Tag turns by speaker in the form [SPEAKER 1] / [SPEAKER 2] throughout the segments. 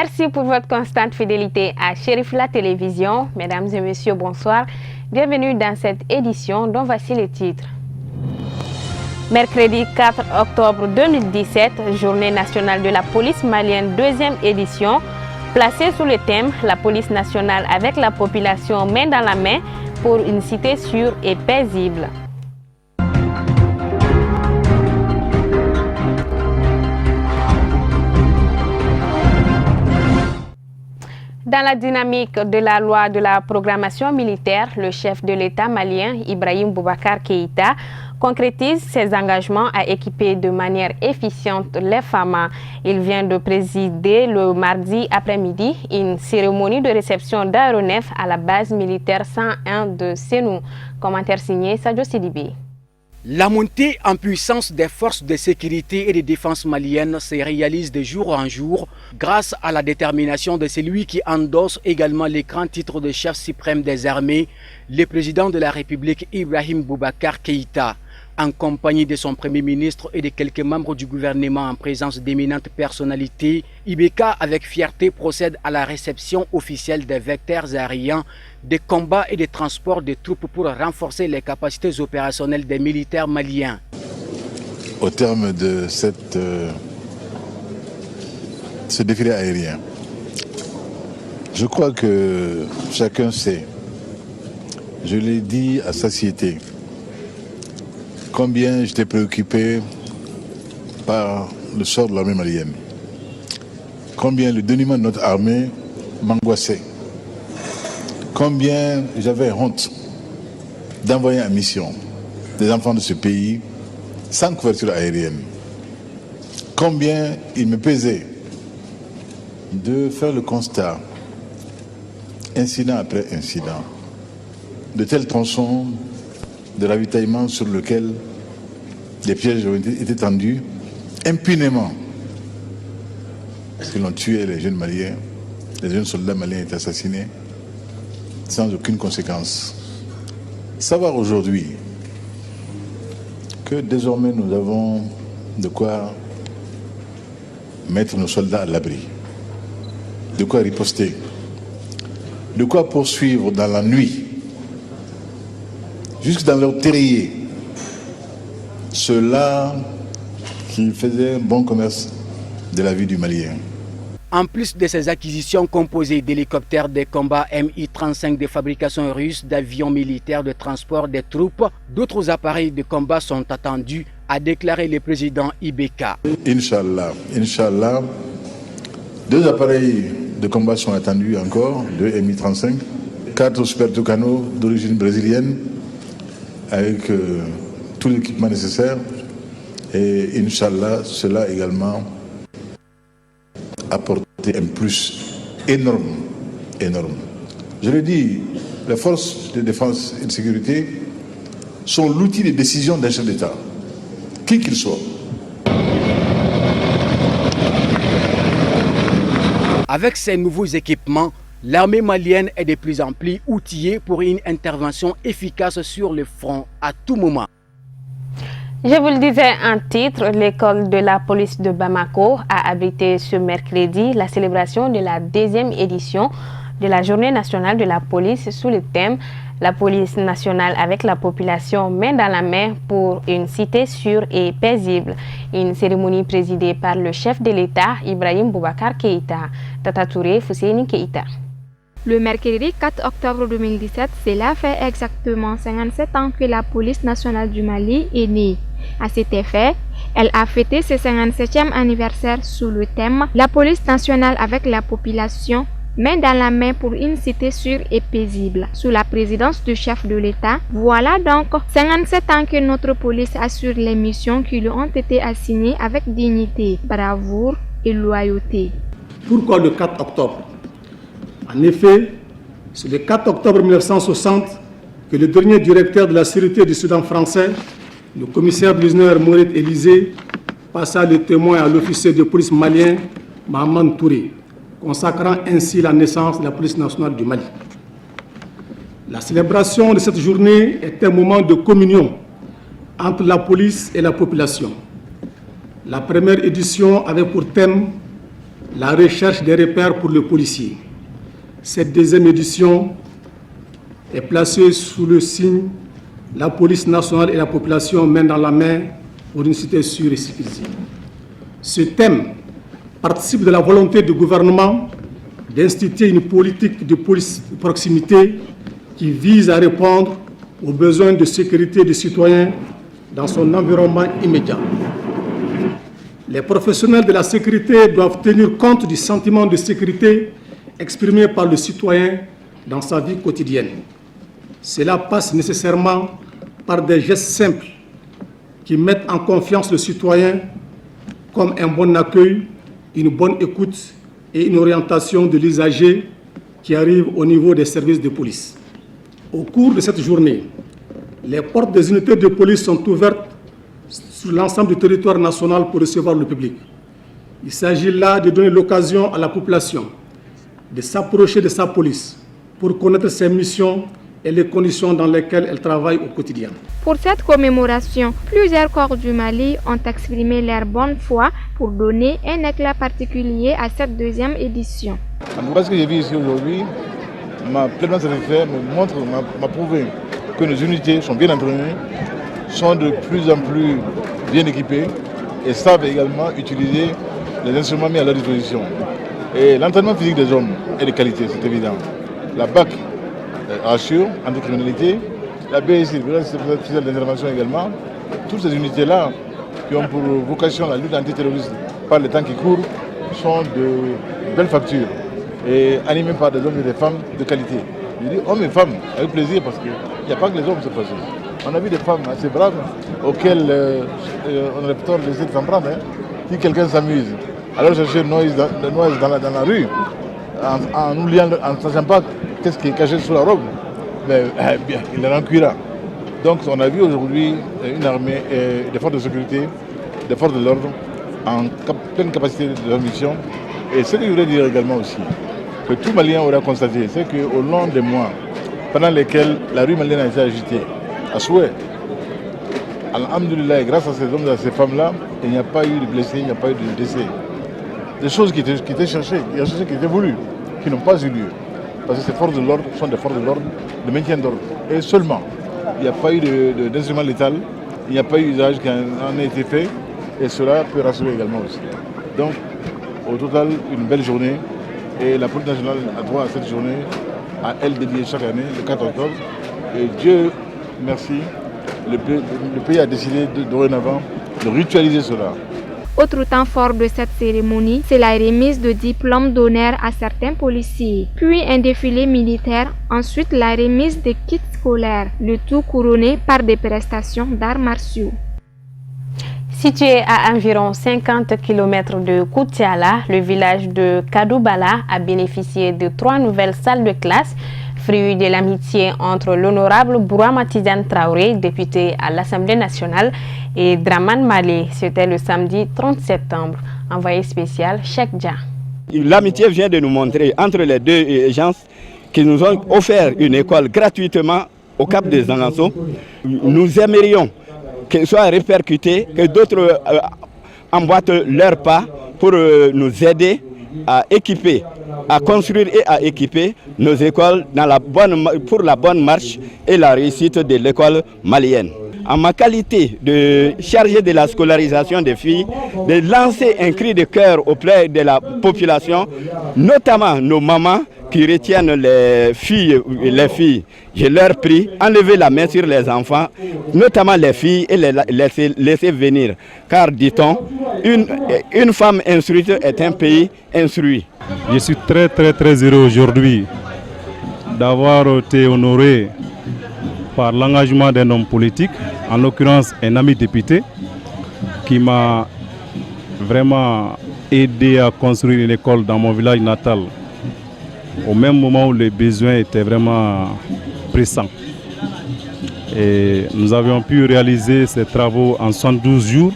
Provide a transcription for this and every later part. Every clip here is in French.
[SPEAKER 1] Merci pour votre constante fidélité à Chérif La Télévision. Mesdames et messieurs, bonsoir. Bienvenue dans cette édition dont voici les titres. Mercredi 4 octobre 2017, Journée nationale de la police malienne, deuxième édition, placée sous le thème « La police nationale avec la population main dans la main pour une cité sûre et paisible ». Dans la dynamique de la loi de la programmation militaire, le chef de l'État malien, Ibrahim Boubacar Keïta, concrétise ses engagements à équiper de manière efficiente les FAMA. Il vient de présider le mardi après-midi une cérémonie de réception d'aéronefs à la base militaire 101 de Sénou. Commentaire signé Sadio Sidibé.
[SPEAKER 2] La montée en puissance des forces de sécurité et de défense maliennes se réalise de jour en jour grâce à la détermination de celui qui endosse également les grands titres de chef suprême des armées, le président de la République Ibrahim Boubacar Keïta. En compagnie de son premier ministre et de quelques membres du gouvernement en présence d'éminentes personnalités, IBK avec fierté procède à la réception officielle des vecteurs aériens de combat et de transport de troupes pour renforcer les capacités opérationnelles des militaires maliens.
[SPEAKER 3] Au terme de ce défilé aérien, je crois que chacun sait, je l'ai dit à satiété, combien j'étais préoccupé par le sort de l'armée malienne, combien le dénuement de notre armée m'angoissait, combien j'avais honte d'envoyer en mission des enfants de ce pays sans couverture aérienne, combien il me pesait de faire le constat, incident après incident, de tels tronçons de ravitaillement sur lequel les pièges ont été tendus impunément. Ils ont tué les jeunes Maliens, les jeunes soldats maliens ont été assassinés sans aucune conséquence. Savoir aujourd'hui que désormais nous avons de quoi mettre nos soldats à l'abri, de quoi riposter, de quoi poursuivre dans la nuit jusque dans leur terrier, ceux-là qui faisaient un bon commerce de la vie du Malien.
[SPEAKER 2] En plus de ces acquisitions composées d'hélicoptères de combat Mi-35 de fabrication russe, d'avions militaires de transport des troupes, d'autres appareils de combat sont attendus, a déclaré le président IBK. Inch'Allah,
[SPEAKER 3] Inch'Allah, 2 appareils de combat sont attendus encore, 2 Mi-35, 4 Super Tucano d'origine brésilienne, avec tout l'équipement nécessaire, et Inch'Allah, cela également apporter un plus énorme. Je le dis, les forces de défense et de sécurité sont l'outil de décision d'un chef d'État, qui qu'il soit.
[SPEAKER 2] Avec ces nouveaux équipements, l'armée malienne est de plus en plus outillée pour une intervention efficace sur le front à tout moment.
[SPEAKER 1] Je vous le disais en titre, l'école de la police de Bamako a abrité ce mercredi la célébration de la 2e édition de la Journée nationale de la police sous le thème « La police nationale avec la population main dans la main pour une cité sûre et paisible ». Une cérémonie présidée par le chef de l'État, Ibrahim Boubacar Keïta. Tata Touré Fousseini Keïta.
[SPEAKER 4] Le mercredi 4 octobre 2017, cela fait exactement 57 ans que la police nationale du Mali est née. À cet effet, elle a fêté ses 57e anniversaire sous le thème « La police nationale avec la population, main dans la main pour une cité sûre et paisible ». Sous la présidence du chef de l'État, voilà donc 57 ans que notre police assure les missions qui lui ont été assignées avec dignité, bravoure et loyauté.
[SPEAKER 5] Pourquoi le 4 octobre? En effet, c'est le 4 octobre 1960 que le dernier directeur de la sécurité du Soudan français, le commissaire du lieutenant Mourad Élysée, passa le témoin à l'officier de police malien Mahaman Touré, consacrant ainsi la naissance de la police nationale du Mali. La célébration de cette journée est un moment de communion entre la police et la population. La première édition avait pour thème la recherche des repères pour le policier. Cette deuxième édition est placée sous le signe « La police nationale et la population main dans la main pour une cité sûre et sécurisée ». Ce thème participe de la volonté du gouvernement d'instituer une politique de police de proximité qui vise à répondre aux besoins de sécurité des citoyens dans son environnement immédiat. Les professionnels de la sécurité doivent tenir compte du sentiment de sécurité exprimé par le citoyen dans sa vie quotidienne. Cela passe nécessairement par des gestes simples qui mettent en confiance le citoyen, comme un bon accueil, une bonne écoute et une orientation de l'usager qui arrive au niveau des services de police. Au cours de cette journée, les portes des unités de police sont ouvertes sur l'ensemble du territoire national pour recevoir le public. Il s'agit là de donner l'occasion à la population de s'approcher de sa police pour connaître ses missions et les conditions dans lesquelles elle travaille au quotidien.
[SPEAKER 4] Pour cette commémoration, plusieurs corps du Mali ont exprimé leur bonne foi pour donner un éclat particulier à cette deuxième édition.
[SPEAKER 3] En tout cas, ce que j'ai vu ici aujourd'hui m'a pleinement satisfait, m'a prouvé que nos unités sont bien entraînées, sont de plus en plus bien équipées et savent également utiliser les instruments mis à leur disposition. Et l'entraînement physique des hommes est de qualité, c'est évident. La BAC rassure, anticriminalité, la BSI, le bureau spécial d'intervention également, toutes ces unités-là qui ont pour vocation la lutte antiterroriste par les temps qui courent sont de belles factures et animées par des hommes et des femmes de qualité. Je dis hommes et femmes avec plaisir parce qu'il n'y a pas que les hommes cette fois-ci. On a vu des femmes assez braves auxquelles on aurait tort de laisser de s'en prendre. Si quelqu'un s'amuse, alors chercher noise dans la rue, en oubliant, en ne sachant pas qu'est-ce qui est caché sous la robe, mais bien, il en cuira. Donc on a vu aujourd'hui une armée des forces de sécurité, des forces de l'ordre, en pleine capacité de leur mission. Et ce que je voudrais dire également aussi, que tout Malien aura constaté, c'est qu'au long des mois, pendant lesquels la rue malienne a été agitée, à souhait, alhamdoulilah, grâce à ces hommes et à ces femmes-là, il n'y a pas eu de blessés, il n'y a pas eu de décès. Des choses qui étaient cherchées, des choses qui étaient voulues, qui n'ont pas eu lieu. Parce que ces forces de l'ordre sont des forces de l'ordre, de maintien d'ordre. Et seulement, il n'y a pas eu d'instrument létal, il n'y a pas eu d'usage qui en a été fait, et cela peut rassurer également aussi. Donc, au total, une belle journée, et la police nationale a droit à cette journée, à elle dédiée chaque année, le 4 octobre. Et Dieu merci, le pays a décidé dorénavant de ritualiser cela.
[SPEAKER 4] Autre temps fort de cette cérémonie, c'est la remise de diplômes d'honneur à certains policiers, puis un défilé militaire, ensuite la remise des kits scolaires, le tout couronné par des prestations d'arts martiaux.
[SPEAKER 1] Situé à environ 50 km de Koutiala, le village de Kadoubala a bénéficié de 3 nouvelles salles de classe, fruit de l'amitié entre l'honorable Bourama Tidiane Traoré, député à l'Assemblée nationale, et Draman Malé. C'était le samedi 30 septembre. Envoyé spécial, Cheikh Dia.
[SPEAKER 6] L'amitié vient de nous montrer entre les deux gens qui nous ont offert une école gratuitement au Cap des Zanganso. Nous aimerions qu'elle soit répercutée, que d'autres emboîtent leur pas pour nous aider à équiper, à construire et à équiper nos écoles pour la bonne marche et la réussite de l'école malienne. En ma qualité de chargé de la scolarisation des filles, de lancer un cri de cœur auprès de la population, notamment nos mamans qui retiennent les filles. Je leur prie, enlever la main sur les enfants, notamment les filles, et les laisser venir. Car, dit-on, une femme instruite est un pays instruit.
[SPEAKER 7] Je suis très heureux aujourd'hui d'avoir été honoré par l'engagement d'un homme politique, en l'occurrence un ami député, qui m'a vraiment aidé à construire une école dans mon village natal, au même moment où les besoins étaient vraiment pressants. Et nous avions pu réaliser ces travaux en 112 jours.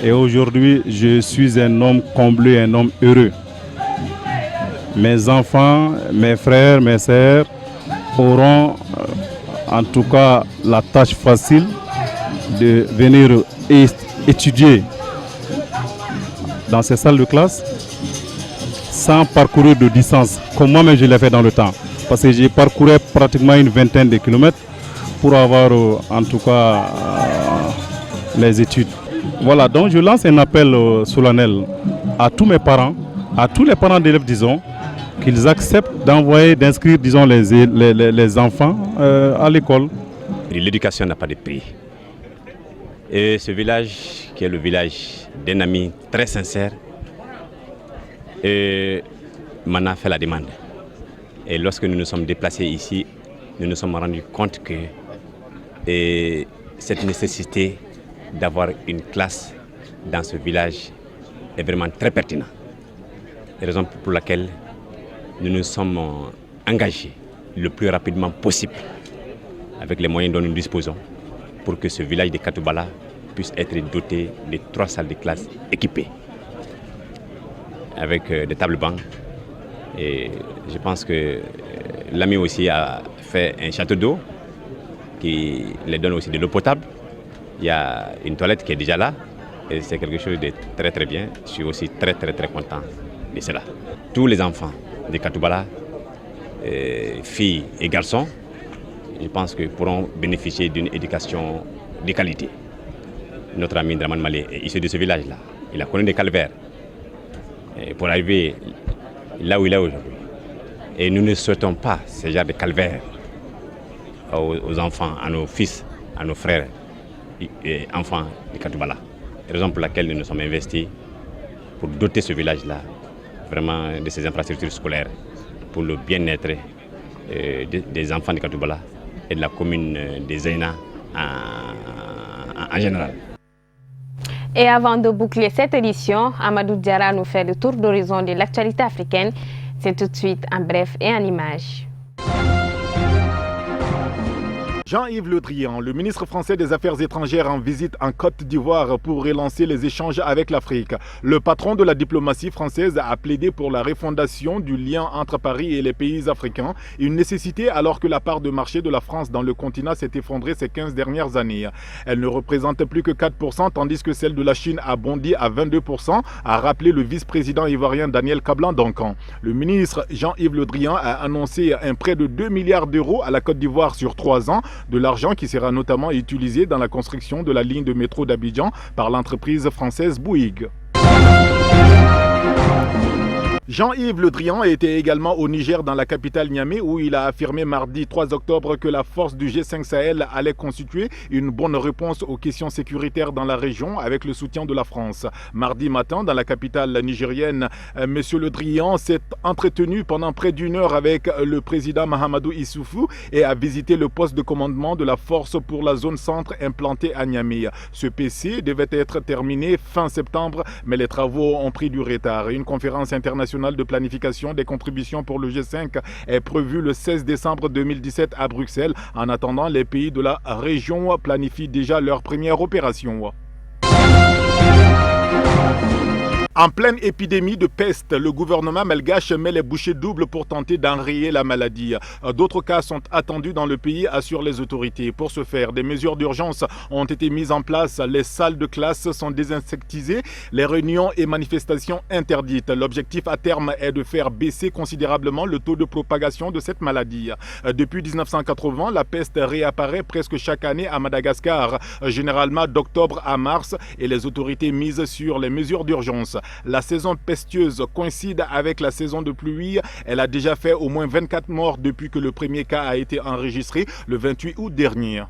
[SPEAKER 7] Et aujourd'hui, je suis un homme comblé, un homme heureux. Mes enfants, mes frères, mes sœurs auront en tout cas la tâche facile de venir étudier dans ces salles de classe sans parcourir de distance, comme moi-même je l'ai fait dans le temps. Parce que j'ai parcouru pratiquement une vingtaine de kilomètres pour avoir en tout cas les études. Voilà, donc je lance un appel solennel à tous mes parents, à tous les parents d'élèves, disons, qu'ils acceptent d'inscrire, disons, les enfants à l'école.
[SPEAKER 8] L'éducation n'a pas de prix. Et ce village, qui est le village d'un ami très sincère, m'en a fait la demande. Et lorsque nous nous sommes déplacés ici, nous nous sommes rendus compte que cette nécessité d'avoir une classe dans ce village est vraiment très pertinente. C'est la raison pour laquelle nous nous sommes engagés le plus rapidement possible avec les moyens dont nous disposons pour que ce village de Katoubala puisse être doté de 3 salles de classe équipées avec des tables bancs. Et je pense que l'ami aussi a fait un château d'eau qui les donne aussi de l'eau potable. Il y a une toilette qui est déjà là et c'est quelque chose de très très bien. Je suis aussi très content de cela. Tous les enfants de Katoubala, filles et garçons, je pense qu'ils pourront bénéficier d'une éducation de qualité. Notre ami Draman Malé est issu de ce village-là. Il a connu des calvaires pour arriver là où il est aujourd'hui. Et nous ne souhaitons pas ce genre de calvaire aux enfants, à nos fils, à nos frères et enfants de Katoubala. C'est la raison pour laquelle nous nous sommes investis pour doter ce village-là vraiment de ces infrastructures scolaires pour le bien-être des enfants de Katoubala et de la commune de Zeyna en général.
[SPEAKER 1] Et avant de boucler cette édition, Amadou Diarra nous fait le tour d'horizon de l'actualité africaine. C'est tout de suite en bref et en images.
[SPEAKER 9] Jean-Yves Le Drian, le ministre français des Affaires étrangères en visite en Côte d'Ivoire pour relancer les échanges avec l'Afrique. Le patron de la diplomatie française a plaidé pour la refondation du lien entre Paris et les pays africains, une nécessité alors que la part de marché de la France dans le continent s'est effondrée ces 15 dernières années. Elle ne représente plus que 4%, tandis que celle de la Chine a bondi à 22%, a rappelé le vice-président ivoirien Daniel Kablan-Duncan. Le ministre Jean-Yves Le Drian a annoncé un prêt de 2 milliards d'euros à la Côte d'Ivoire sur 3 ans, de l'argent qui sera notamment utilisé dans la construction de la ligne de métro d'Abidjan par l'entreprise française Bouygues. Jean-Yves Le Drian était également au Niger dans la capitale Niamey où il a affirmé mardi 3 octobre que la force du G5 Sahel allait constituer une bonne réponse aux questions sécuritaires dans la région avec le soutien de la France. Mardi matin dans la capitale nigérienne, M. Le Drian s'est entretenu pendant près d'1 heure avec le président Mahamadou Issoufou et a visité le poste de commandement de la force pour la zone centre implantée à Niamey. Ce PC devait être terminé fin septembre mais les travaux ont pris du retard. Une conférence internationale de planification des contributions pour le G5 est prévue le 16 décembre 2017 à Bruxelles. En attendant, les pays de la région planifient déjà leur première opération. En pleine épidémie de peste, le gouvernement malgache met les bouchées doubles pour tenter d'enrayer la maladie. D'autres cas sont attendus dans le pays, assurent les autorités. Pour ce faire, des mesures d'urgence ont été mises en place. Les salles de classe sont désinsectisées, les réunions et manifestations interdites. L'objectif à terme est de faire baisser considérablement le taux de propagation de cette maladie. Depuis 1980, la peste réapparaît presque chaque année à Madagascar, généralement d'octobre à mars, et les autorités misent sur les mesures d'urgence. La saison pestieuse coïncide avec la saison de pluie. Elle a déjà fait au moins 24 morts depuis que le premier cas a été enregistré le 28 août dernier.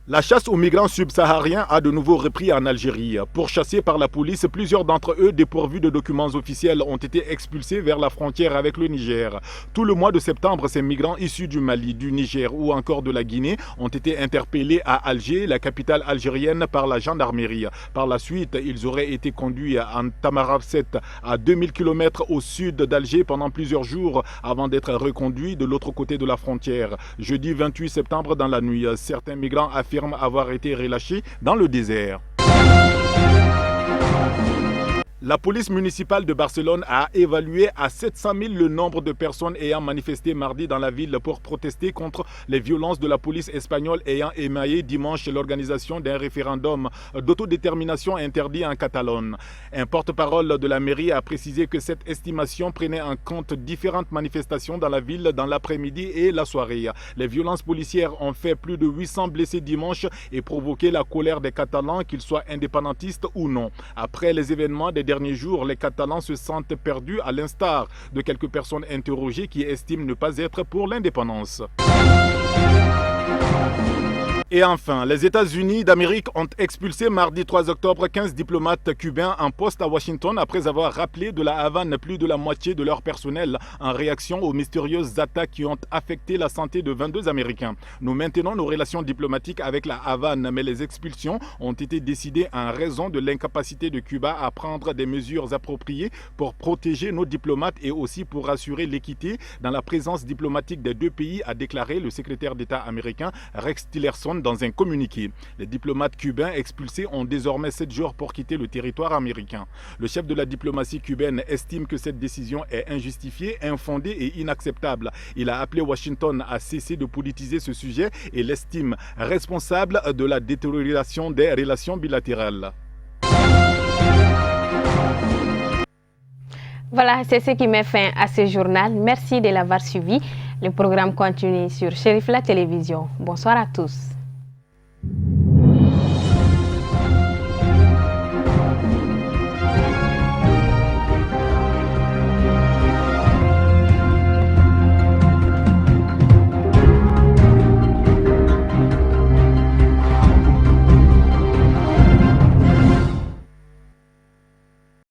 [SPEAKER 9] La chasse aux migrants subsahariens a de nouveau repris en Algérie. Pourchassés par la police, plusieurs d'entre eux dépourvus de documents officiels ont été expulsés vers la frontière avec le Niger. Tout le mois de septembre, ces migrants issus du Mali, du Niger ou encore de la Guinée ont été interpellés à Alger, la capitale algérienne, par la gendarmerie. Par la suite, ils auraient été conduits en Tamaracet, à 2000 km au sud d'Alger pendant plusieurs jours avant d'être reconduits de l'autre côté de la frontière. Jeudi 28 septembre dans la nuit, certains migrants affirment avoir été relâchés dans le désert. La police municipale de Barcelone a évalué à 700 000 le nombre de personnes ayant manifesté mardi dans la ville pour protester contre les violences de la police espagnole ayant émaillé dimanche l'organisation d'un référendum d'autodétermination interdit en Catalogne. Un porte-parole de la mairie a précisé que cette estimation prenait en compte différentes manifestations dans la ville dans l'après-midi et la soirée. Les violences policières ont fait plus de 800 blessés dimanche et provoqué la colère des Catalans, qu'ils soient indépendantistes ou non. Après les événements des derniers jours, les Catalans se sentent perdus à l'instar de quelques personnes interrogées qui estiment ne pas être pour l'indépendance. Et enfin, les États-Unis d'Amérique ont expulsé mardi 3 octobre 15 diplomates cubains en poste à Washington après avoir rappelé de la Havane plus de la moitié de leur personnel en réaction aux mystérieuses attaques qui ont affecté la santé de 22 Américains. Nous maintenons nos relations diplomatiques avec la Havane, mais les expulsions ont été décidées en raison de l'incapacité de Cuba à prendre des mesures appropriées pour protéger nos diplomates et aussi pour assurer l'équité dans la présence diplomatique des deux pays, a déclaré le secrétaire d'État américain Rex Tillerson dans un communiqué. Les diplomates cubains expulsés ont désormais 7 jours pour quitter le territoire américain. Le chef de la diplomatie cubaine estime que cette décision est injustifiée, infondée et inacceptable. Il a appelé Washington à cesser de politiser ce sujet et l'estime responsable de la détérioration des relations bilatérales.
[SPEAKER 1] Voilà, c'est ce qui met fin à ce journal. Merci de l'avoir suivi. Le programme continue sur Chérif La Télévision. Bonsoir à tous.